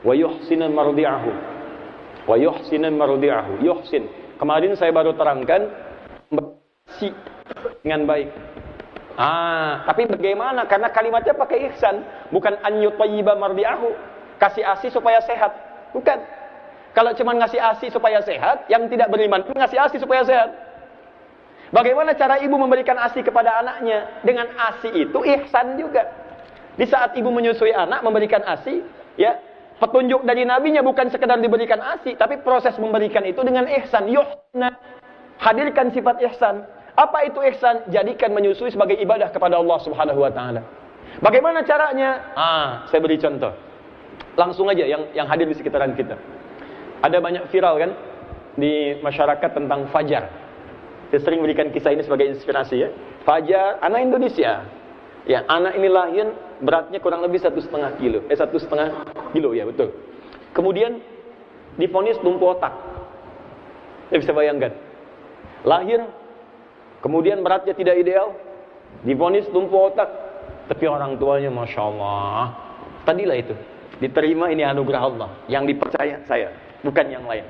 wa yuhsinan mardi'ahu. Wa yuhsinan mardi'ahu. Yuhsin. Kemarin saya baru terangkan si dengan baik. Tapi bagaimana? Karena kalimatnya pakai ihsan, bukan an yutayyiba mardi'ahu. Kasih ASI supaya sehat. Bukan. Kalau cuma ngasih ASI supaya sehat, yang tidak beriman pun ngasih ASI supaya sehat. Bagaimana cara ibu memberikan ASI kepada anaknya? Dengan ASI itu ihsan juga. Di saat ibu menyusui anak, memberikan ASI, ya, petunjuk dari nabinya bukan sekedar diberikan ASI, tapi proses memberikan itu dengan ihsan. Yuhna, hadirkan sifat ihsan. Apa itu ihsan? Jadikan menyusui sebagai ibadah kepada Allah Subhanahu wa taala. Bagaimana caranya? Saya beri contoh. Langsung aja yang hadir di sekitaran kita. Ada banyak viral kan di masyarakat tentang Fajar. Saya sering berikan kisah ini sebagai inspirasi ya. Fajar, anak Indonesia. Ya, anak ini lahir beratnya kurang lebih 1,5 kilo. 1,5 kilo ya, betul. Kemudian divonis lumpuh otak. Ya, bisa bayangkan. Lahir, kemudian beratnya tidak ideal, divonis lumpuh otak. Tapi orang tuanya Masya Allah, tadilah itu. Diterima, ini anugerah Allah. Yang dipercaya saya, bukan yang lain.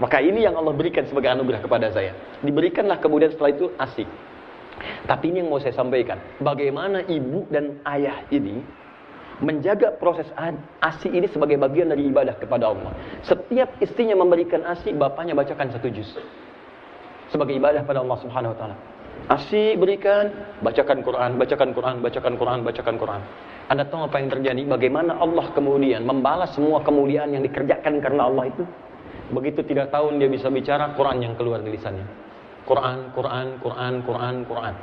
Maka ini yang Allah berikan sebagai anugerah kepada saya. Diberikanlah kemudian setelah itu ASI. Tapi ini yang mau saya sampaikan. Bagaimana ibu dan ayah ini menjaga proses ASI ini sebagai bagian dari ibadah kepada Allah. Setiap istrinya memberikan ASI, bapaknya bacakan 1 juz. Sebagai ibadah pada Allah Subhanahu wa taala. ASI berikan, bacakan Quran, bacakan Quran, bacakan Quran, bacakan Quran. Anda tahu apa yang terjadi? Bagaimana Allah kemudian membalas semua kemuliaan yang dikerjakan karena Allah itu? Begitu 3 tahun dia bisa bicara, Quran yang keluar dari lisannya. Quran, Quran, Quran, Quran, Quran.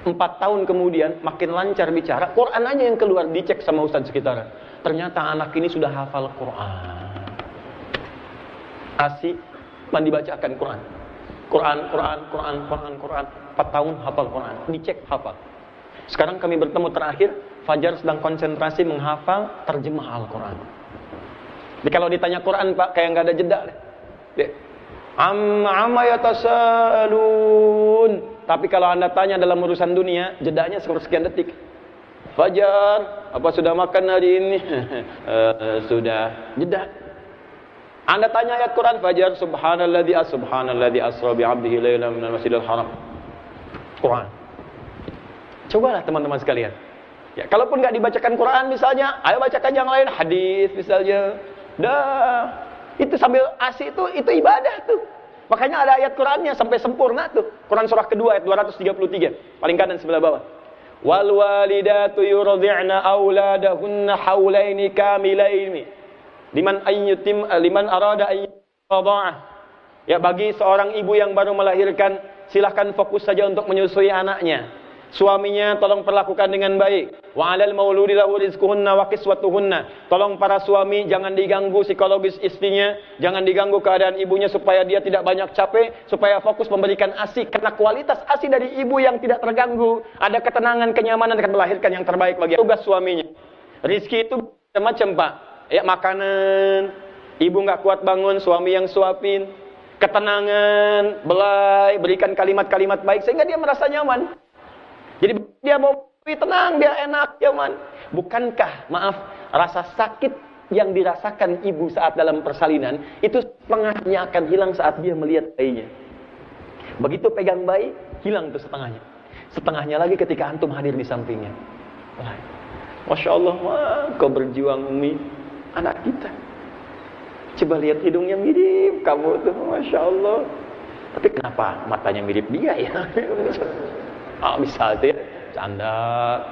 4 tahun kemudian makin lancar bicara, Quran aja yang keluar, dicek sama ustaz sekitar. Ternyata anak ini sudah hafal Quran. ASI dibacakan Quran. Quran, Quran, Quran, Quran, Quran. 4 tahun hafal Quran, dicek hafal. Sekarang kami bertemu terakhir, Fajar sedang konsentrasi menghafal terjemah Al-Quran. Jadi kalau ditanya Quran Pak, kayak nggak ada jeda. Amma yatasaalun. Tapi kalau Anda tanya dalam urusan dunia, jedanya sekian detik. Fajar, apa sudah makan hari ini? Sudah. Jeda. Anda tanya ayat Quran, Fajar, subhanalladzi asra bi'abdihi lailan minal masjidil haram. Quran. Cobalah teman-teman sekalian. Ya, kalaupun nggak dibacakan Quran misalnya, ayo bacakan yang lain, hadis misalnya. Itu sambil ASI itu ibadah tuh. Makanya ada ayat Qurannya sampai sempurna tuh. Quran surah kedua ayat 233, paling kanan sebelah bawah. Wal walidatu yurdi'na auladahunna haulaini kamilaini liman arada ayyadha'ah. Ya, bagi seorang ibu yang baru melahirkan, silahkan fokus saja untuk menyusui anaknya. Suaminya tolong perlakukan dengan baik. Wa 'alal mauludi lahu rizquhunna wa kiswatuhunna. Tolong para suami jangan diganggu psikologis istrinya, jangan diganggu keadaan ibunya supaya dia tidak banyak capek, supaya fokus memberikan ASI, karena kualitas ASI dari ibu yang tidak terganggu, ada ketenangan, kenyamanan akan melahirkan yang terbaik bagi tugas suaminya. Rizki itu macam-macam, Pak. Ya, makanan, ibu nggak kuat bangun, suami yang suapin. Ketenangan, belai, berikan kalimat-kalimat baik sehingga dia merasa nyaman. Jadi dia mau tenang, dia enak, nyaman. Bukankah, maaf, rasa sakit yang dirasakan ibu saat dalam persalinan, itu setengahnya akan hilang saat dia melihat bayinya. Begitu pegang bayi, hilang tuh setengahnya. Setengahnya lagi ketika antum hadir di sampingnya. Masya Allah, kau berjuang Umi, anak kita. Coba lihat hidungnya mirip kamu tuh, Masya Allah. Tapi kenapa matanya mirip dia ya? Bisa tuh ya, canda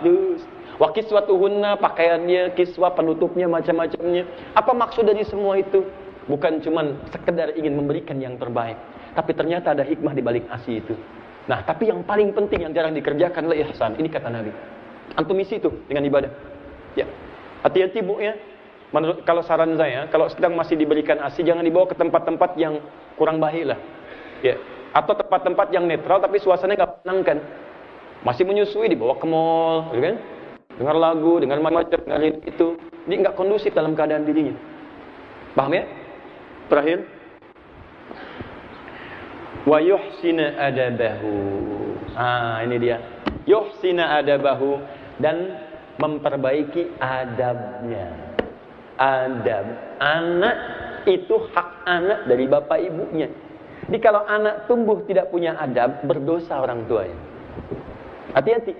terus. Wa kiswatuhunna, pakaiannya, kiswa, penutupnya, macam-macamnya. Apa maksud dari semua itu? Bukan cuman sekedar ingin memberikan yang terbaik, tapi ternyata ada hikmah di balik ASI itu. Nah, tapi yang paling penting yang jarang dikerjakan adalah ihsan. Ini kata Nabi. Antum isi itu dengan ibadah. Ya, hati-hati Bu ya. Menurut, kalau saran saya, kalau sedang masih diberikan ASI, jangan dibawa ke tempat-tempat yang kurang baik lah. Ya, atau tempat-tempat yang netral tapi suasananya nggak menenangkan. Masih menyusui dibawa ke mall, gitu kan? Dengar lagu, dengar macam-macam, dengar itu. Dia nggak kondusif dalam keadaan dirinya. Paham ya? Terakhir, wa yuhsina adabahu. Ini dia. Yuhsina adabahu, dan memperbaiki adabnya. Adab. Anak itu hak anak dari bapak ibunya. Jadi kalau anak tumbuh tidak punya adab, berdosa orang tuanya. Hati-hati.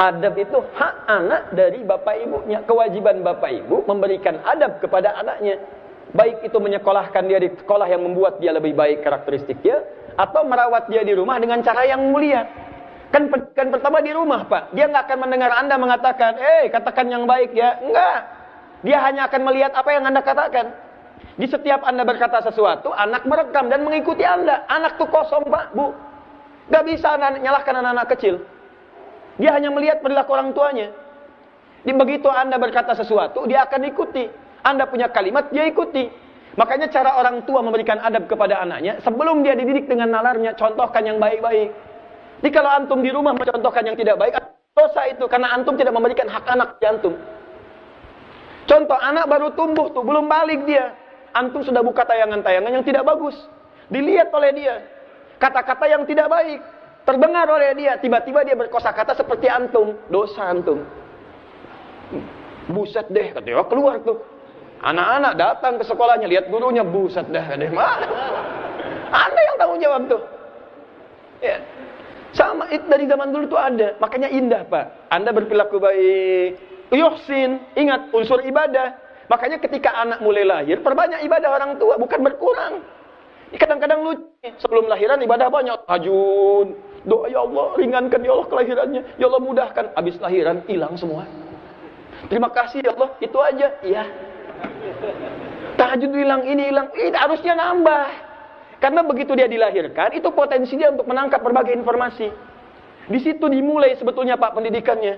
Adab itu hak anak dari bapak ibunya. Kewajiban bapak ibu memberikan adab kepada anaknya. Baik itu menyekolahkan dia di sekolah yang membuat dia lebih baik karakteristiknya, atau merawat dia di rumah dengan cara yang mulia. Kan pertama di rumah, Pak. Dia nggak akan mendengar Anda mengatakan, katakan yang baik ya. Enggak. Dia hanya akan melihat apa yang Anda katakan. Di setiap Anda berkata sesuatu, anak merekam dan mengikuti Anda. Anak tuh kosong, Pak, Bu. Nggak bisa nyalahkan anak-anak kecil. Dia hanya melihat perilaku orang tuanya. Begitu Anda berkata sesuatu, dia akan ikuti. Anda punya kalimat, dia ikuti. Makanya cara orang tua memberikan adab kepada anaknya, sebelum dia dididik dengan nalarnya, contohkan yang baik-baik. Jadi kalau antum di rumah mencontohkan yang tidak baik, dosa itu. Karena antum tidak memberikan hak anak di antum. Contoh, anak baru tumbuh tuh, belum balik dia. Antum sudah buka tayangan-tayangan yang tidak bagus. Dilihat oleh dia. Kata-kata yang tidak baik. Terdengar oleh dia. Tiba-tiba dia berkosakata seperti antum. Dosa antum. Buset deh, katanya keluar tuh. Anak-anak datang ke sekolahnya, lihat gurunya, buset dah, mana? Anda yang tanggung jawab tuh. Ya. Sama, itu dari zaman dulu tuh ada. Makanya indah, Pak. Anda berperilaku baik. Yuhsin, ingat unsur ibadah. Makanya ketika anak mulai lahir, perbanyak ibadah orang tua, bukan berkurang. Kadang-kadang lucu, sebelum lahiran ibadah banyak. Tahajud, doa, ya Allah, ringankan ya Allah kelahirannya. Ya Allah mudahkan. Habis lahiran, hilang semua. Terima kasih ya Allah, itu aja. Iya. Tahajud hilang, ini hilang. Harusnya nambah. Karena begitu dia dilahirkan, itu potensi dia untuk menangkap berbagai informasi. Di situ dimulai sebetulnya Pak pendidikannya.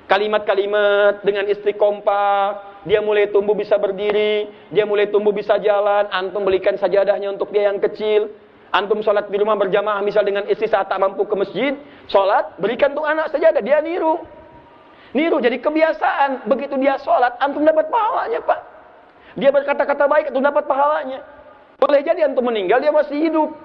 Kalimat-kalimat dengan istri kompak, dia mulai tumbuh bisa berdiri, dia mulai tumbuh bisa jalan, antum belikan sajadahnya untuk dia yang kecil, antum sholat di rumah berjamaah misal dengan istri saat tak mampu ke masjid, sholat, berikan tuh anak sajadah, dia niru, jadi kebiasaan, begitu dia sholat, antum dapat pahalanya Pak, dia berkata-kata baik, antum dapat pahalanya, boleh jadi antum meninggal, dia masih hidup,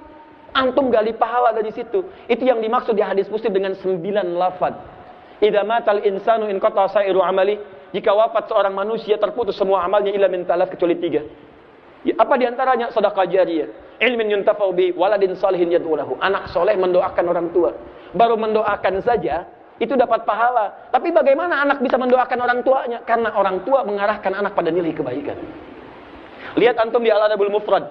antum gali pahala dari situ, itu yang dimaksud di hadis Muslim dengan 9 lafaz. Idza matal insanu in qata sa'iru amali, jika wafat seorang manusia terputus semua amalnya illa min talas kecuali 3. Ya, apa di antaranya? Sedekah jariyah, ilmin yuntafa'u bi, waladin salihin yad'u lahu. Anak soleh mendoakan orang tua. Baru mendoakan saja itu dapat pahala. Tapi bagaimana anak bisa mendoakan orang tuanya? Karena orang tua mengarahkan anak pada nilai kebaikan. Lihat antum di Al-Adabul Mufrad.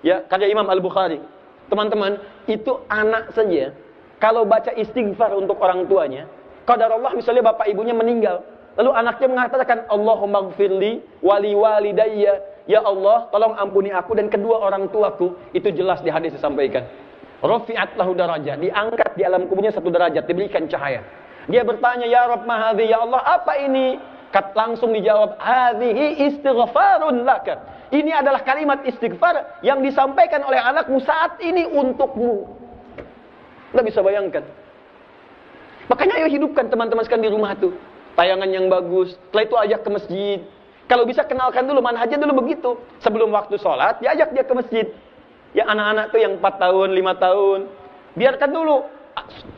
Ya, karya Imam Al-Bukhari. Teman-teman, itu anak saja kalau baca istighfar untuk orang tuanya, qadarullah misalnya bapak ibunya meninggal, lalu anaknya mengatakan Allahumma gfirli wali walidayya, ya Allah tolong ampuni aku dan kedua orang tuaku, itu jelas di hadis disampaikan. Rafi'at lahu darajat, diangkat di alam kuburnya 1 derajat, diberikan cahaya. Dia bertanya, ya Rabb ma hadhi, ya Allah apa ini? Langsung dijawab, hadhihi istighfarun laka. Ini adalah kalimat istighfar yang disampaikan oleh anakmu saat ini untukmu. Anda bisa bayangkan. Makanya ayo hidupkan teman-teman sekalian di rumah tuh tayangan yang bagus. Setelah itu ajak ke masjid. Kalau bisa kenalkan dulu manhajnya dulu begitu. Sebelum waktu sholat diajak dia ke masjid. Ya anak-anak tuh yang 4 tahun, 5 tahun, biarkan dulu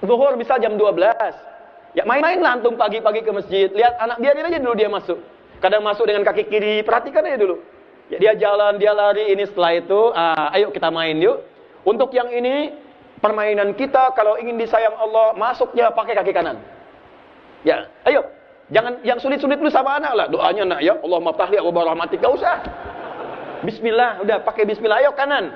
zuhur bisa jam 12. Ya main-mainlah antum pagi-pagi ke masjid. Lihat anak, biarin aja dulu dia masuk. Kadang masuk dengan kaki kiri, perhatikan aja dulu. Ya, dia jalan, dia lari, ini setelah itu ayo kita main yuk. Untuk yang ini permainan kita, kalau ingin disayang Allah, masuknya pakai kaki kanan. Ya, ayo. Jangan yang sulit-sulit dulu sama anak lah. Doanya nak ya, Allahumma ftahli wa rahmatik, enggak usah. Bismillah, udah pakai bismillah, ayo kanan.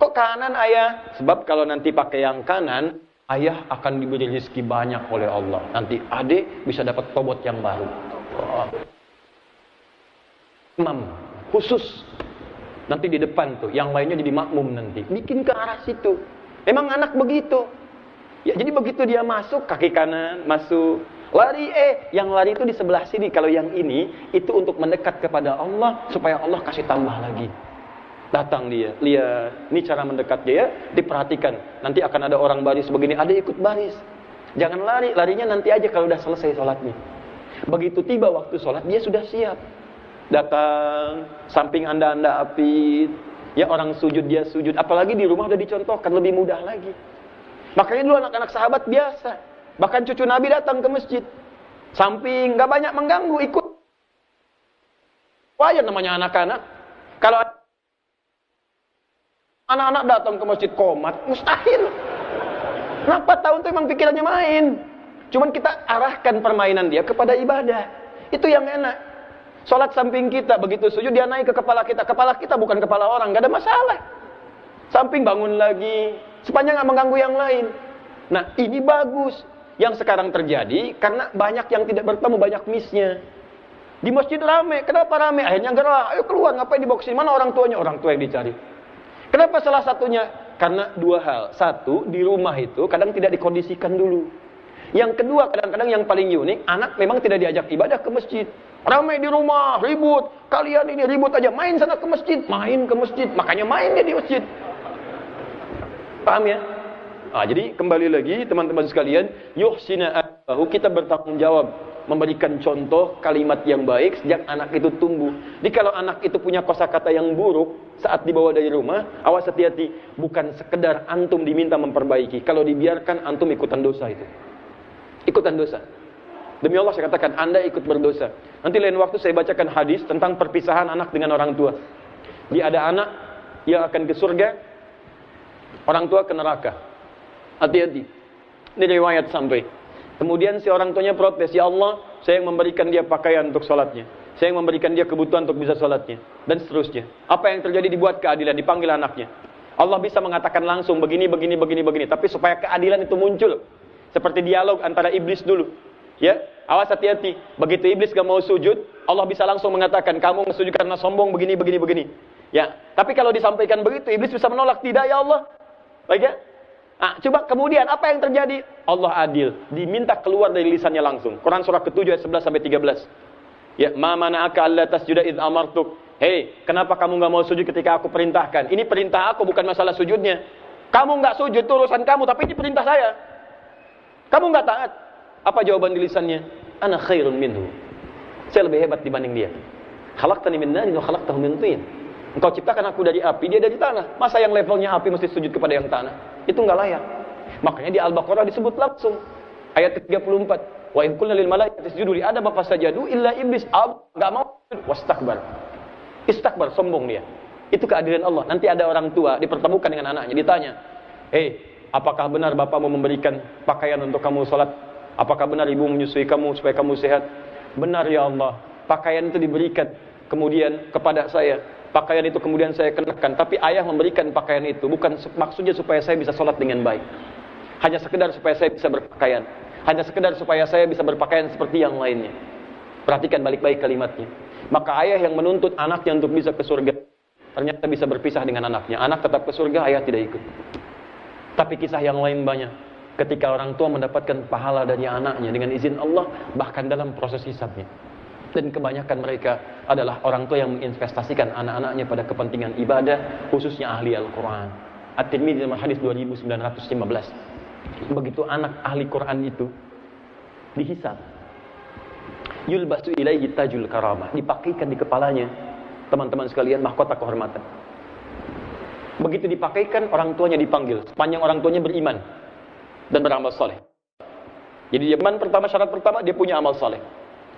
Kok kanan ayah? Sebab kalau nanti pakai yang kanan, ayah akan diberi rezeki banyak oleh Allah. Nanti adik bisa dapat tobot yang baru. Imam khusus. Nanti di depan tuh, yang lainnya jadi makmum nanti. Bikin ke arah situ. Memang anak begitu. Ya, jadi begitu dia masuk, kaki kanan, masuk. Lari, yang lari itu di sebelah sini. Kalau yang ini, itu untuk mendekat kepada Allah, supaya Allah kasih tambah lagi. Datang dia, lihat. Ini cara mendekat dia, diperhatikan. Nanti akan ada orang baris begini, ada ikut baris. Jangan lari, larinya nanti aja kalau udah selesai sholatnya. Begitu tiba waktu sholat, dia sudah siap. Datang, samping anda apit. Ya orang sujud, dia sujud. Apalagi di rumah udah dicontohkan, lebih mudah lagi. Makanya dulu anak-anak sahabat biasa. Bahkan cucu Nabi datang ke masjid. Samping, gak banyak mengganggu, ikut. Wajar namanya anak-anak. Kalau anak-anak datang ke masjid komat, mustahil. Kenapa tahun itu emang pikirannya main? Cuman kita arahkan permainan dia kepada ibadah. Itu yang enak. Sholat samping kita, begitu sujud dia naik ke kepala kita. Kepala kita bukan kepala orang, gak ada masalah. Samping bangun lagi, sepanjang gak mengganggu yang lain. Nah ini bagus. Yang sekarang terjadi karena banyak yang tidak bertemu, banyak missnya. Di masjid rame, kenapa rame? Akhirnya gerah, ayo keluar, ngapain di boxing? Mana orang tuanya? Orang tua yang dicari. Kenapa salah satunya? Karena dua hal. Satu, di rumah itu kadang tidak dikondisikan dulu. Yang kedua, kadang-kadang yang paling unik, anak memang tidak diajak ibadah ke masjid. Ramai di rumah, ribut. Kalian ini ribut aja, main sana ke masjid. Main ke masjid, makanya main dia di masjid. Paham ya? Nah, jadi kembali lagi teman-teman sekalian, yuhsina abahu, kita bertanggung jawab memberikan contoh kalimat yang baik sejak anak itu tumbuh. Jadi kalau anak itu punya kosakata yang buruk saat dibawa dari rumah, awas hati-hati, bukan sekedar antum diminta memperbaiki. Kalau dibiarkan antum ikutan dosa itu. Ikutan dosa. Demi Allah saya katakan, Anda ikut berdosa. Nanti lain waktu saya bacakan hadis tentang perpisahan anak dengan orang tua. Dia ada anak yang akan ke surga, orang tua ke neraka. Hati-hati. Ini riwayat sampai. Kemudian si orang tuanya protes, ya Allah, saya yang memberikan dia pakaian untuk sholatnya. Saya yang memberikan dia kebutuhan untuk bisa sholatnya. Dan seterusnya. Apa yang terjadi? Dibuat keadilan, dipanggil anaknya. Allah bisa mengatakan langsung begini. Tapi supaya keadilan itu muncul. Seperti dialog antara iblis dulu. Ya, awas hati-hati. Begitu iblis gak mau sujud, Allah bisa langsung mengatakan, kamu sujud karena sombong begini. Ya, tapi kalau disampaikan begitu, iblis bisa menolak, tidak ya Allah. Baik ya? Nah, coba kemudian apa yang terjadi? Allah adil, diminta keluar dari lisannya langsung. Quran surah ke-7 ayat 11 sampai 13. Ya, ma mana'aka alla tasjuda id amartuk. Hei, kenapa kamu enggak mau sujud ketika aku perintahkan? Ini perintah aku, bukan masalah sujudnya. Kamu enggak sujud itu urusan kamu, tapi ini perintah saya. Kamu enggak taat. Apa jawaban di lisannya? Ana khairun minhu. Saya lebih hebat dibanding dia. Khalaqtani min narin wa khalaqtahu min tin. Engkau ciptakan aku dari api, dia dari tanah. Masa yang levelnya api mesti sujud kepada yang tanah? Itu enggak layak. Makanya di Al-Baqarah disebut langsung. Ayat 34. Wa in qulna lil malaikati isjudu li Adam fasajadu illa iblis. Enggak mau. Wastakbar. Istakbar, sombong dia. Itu keadilan Allah. Nanti ada orang tua dipertemukan dengan anaknya, ditanya, "Hei, apakah benar bapakmu memberikan pakaian untuk kamu salat? Apakah benar ibu menyusui kamu supaya kamu sehat?" "Benar ya Allah. Pakaian itu diberikan kemudian kepada saya. Pakaian itu kemudian saya kenakan. Tapi ayah memberikan pakaian itu bukan maksudnya supaya saya bisa sholat dengan baik. Hanya sekedar supaya saya bisa berpakaian. Hanya sekedar supaya saya bisa berpakaian seperti yang lainnya." Perhatikan baik-baik kalimatnya. Maka ayah yang menuntut anaknya untuk bisa ke surga, ternyata bisa berpisah dengan anaknya. Anak tetap ke surga, ayah tidak ikut. Tapi kisah yang lain banyak. Ketika orang tua mendapatkan pahala dari anaknya dengan izin Allah, bahkan dalam proses hisabnya. Dan kebanyakan mereka adalah orang tua yang menginvestasikan anak-anaknya pada kepentingan ibadah, khususnya ahli Al-Quran. At-Tirmidzi dalam hadis 2915. Begitu anak ahli Quran itu dihisab, yulbasu ilaihi tajul karamah, dipakaikan di kepalanya, teman-teman sekalian, mahkota kehormatan. Begitu dipakaikan, orang tuanya dipanggil, sepanjang orang tuanya beriman dan beramal saleh. Jadi iman pertama, syarat pertama, dia punya amal saleh.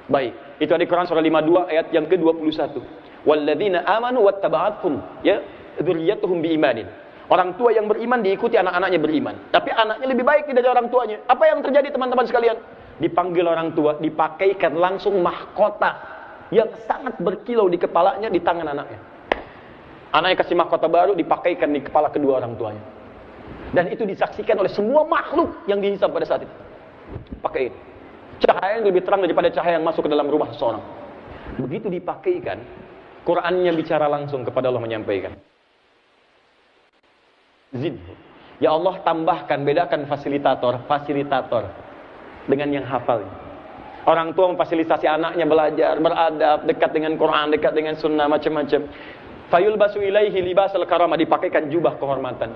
Baik, itu ada di Quran surah 52 ayat yang ke-21. Walladzina amanu wattaba'athum ya dzurriyyatuhum biimanin. Orang tua yang beriman diikuti anak-anaknya beriman. Tapi anaknya lebih baik dari orang tuanya. Apa yang terjadi teman-teman sekalian? Dipanggil orang tua, dipakaikan langsung mahkota yang sangat berkilau di kepalanya, di tangan anaknya. Anaknya kasih mahkota baru, dipakaikan di kepala kedua orang tuanya. Dan itu disaksikan oleh semua makhluk yang dihisab pada saat itu. Pakai ini. Cahaya yang lebih terang daripada cahaya yang masuk ke dalam rumah seseorang. Begitu dipakaikan, Qurannya bicara langsung kepada Allah, menyampaikan, zidhu. Ya Allah, tambahkan, bedakan fasilitator dengan yang hafal. Orang tua memfasilitasi anaknya belajar, beradab, dekat dengan Quran, dekat dengan sunnah, macam-macam. Fayulbasu ilaihi libasal karamah, dipakaikan jubah kehormatan.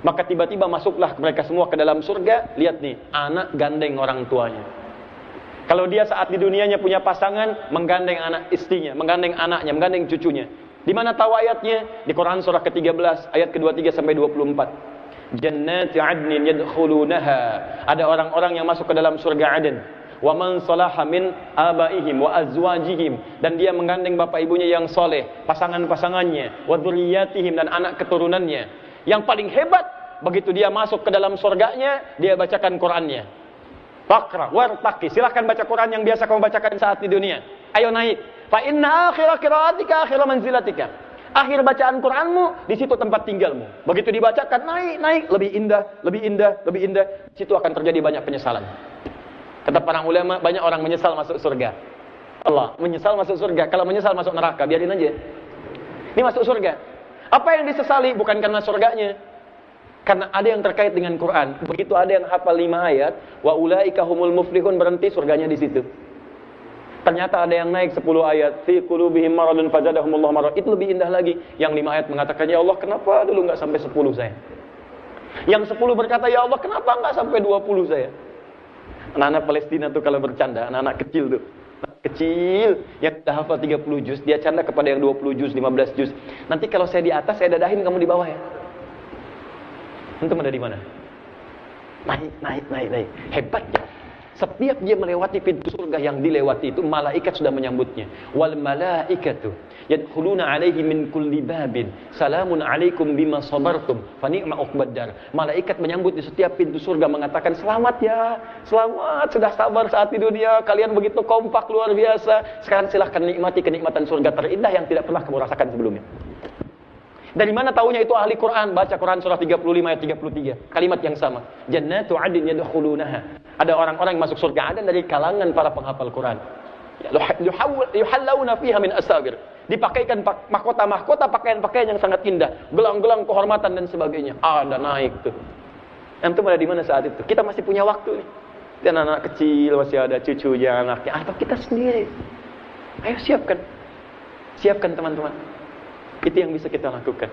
Maka tiba-tiba masuklah mereka semua ke dalam surga. Lihat nih, anak gandeng orang tuanya. Kalau dia saat di dunianya punya pasangan, menggandeng anak istrinya, menggandeng anaknya, menggandeng cucunya. Di mana tahu ayatnya? Di Quran surah ke-13 ayat ke-23 sampai 24. Jannati 'adnin yadkhulunaha. Ada orang-orang yang masuk ke dalam surga Aden. Wa man salaha min abaihim wa azwajihim, dan dia menggandeng bapak ibunya yang soleh, pasangan-pasangannya, wa dzurriyyatihim, dan anak keturunannya. Yang paling hebat, begitu dia masuk ke dalam surganya, dia bacakan Qur'annya. Faqra wartaqi, silahkan baca Quran yang biasa kamu bacakan saat di dunia. Ayo naik. Fa inna akhira qiraatika akhira manzilatika. Akhir bacaan Quranmu, di situ tempat tinggalmu. Begitu dibacakan, naik, lebih indah, lebih indah, lebih indah. Di situ akan terjadi banyak penyesalan. Kata para ulama, banyak orang menyesal masuk surga. Allah, menyesal masuk surga. Kalau menyesal masuk neraka, biarin aja. Ini masuk surga. Apa yang disesali bukan karena surganya, karena ada yang terkait dengan Quran. Begitu ada yang hafal 5 ayat, wa ulaika humul muflihun, berhenti surganya di situ. Ternyata ada yang naik 10 ayat, fi qulubihim maradun fazadahumullahu marad. Itu lebih indah lagi. Yang 5 ayat mengatakan, ya Allah, kenapa dulu enggak sampai 10 saya? Yang 10 berkata, ya Allah, kenapa enggak sampai 20 saya? Anak-anak Palestina tuh kalau bercanda, anak-anak kecil tuh. Kecil yang sudah hafal 30 juz, dia canda kepada yang 20 juz, 15 juz. Nanti kalau saya di atas, saya dadahin kamu di bawah ya. Antum ada di mana? Naik. Hebatnya, setiap dia melewati pintu surga yang dilewati itu, malaikat sudah menyambutnya. Wal malaikatu yadkhuluna alaihi min kulli babin. Salamun alaikum bima sabartum. Fa ni'ma uqbaddar. Malaikat menyambut di setiap pintu surga mengatakan, selamat ya. Selamat, sudah sabar saat di dunia. Kalian begitu kompak luar biasa. Sekarang silahkan nikmati kenikmatan surga terindah yang tidak pernah kamu rasakan sebelumnya. Dari mana tahunya itu ahli Quran? Baca Quran surah 35 ayat 33. Kalimat yang sama. Jannatu 'adnin yadkhulunaha. Ada orang-orang yang masuk surga Aden dari kalangan para penghafal Quran. Yuhallawna fiha min asawir. Dipakaikan mahkota-mahkota, pakaian-pakaian yang sangat indah, gelang-gelang kehormatan dan sebagainya. Ada naik tuh. Antum ada di mana saat itu? Kita masih punya waktu nih. Dan anak kecil masih ada cucunya, anaknya, atau kita sendiri. Ayo siapkan. Siapkan teman-teman. Itu yang bisa kita lakukan.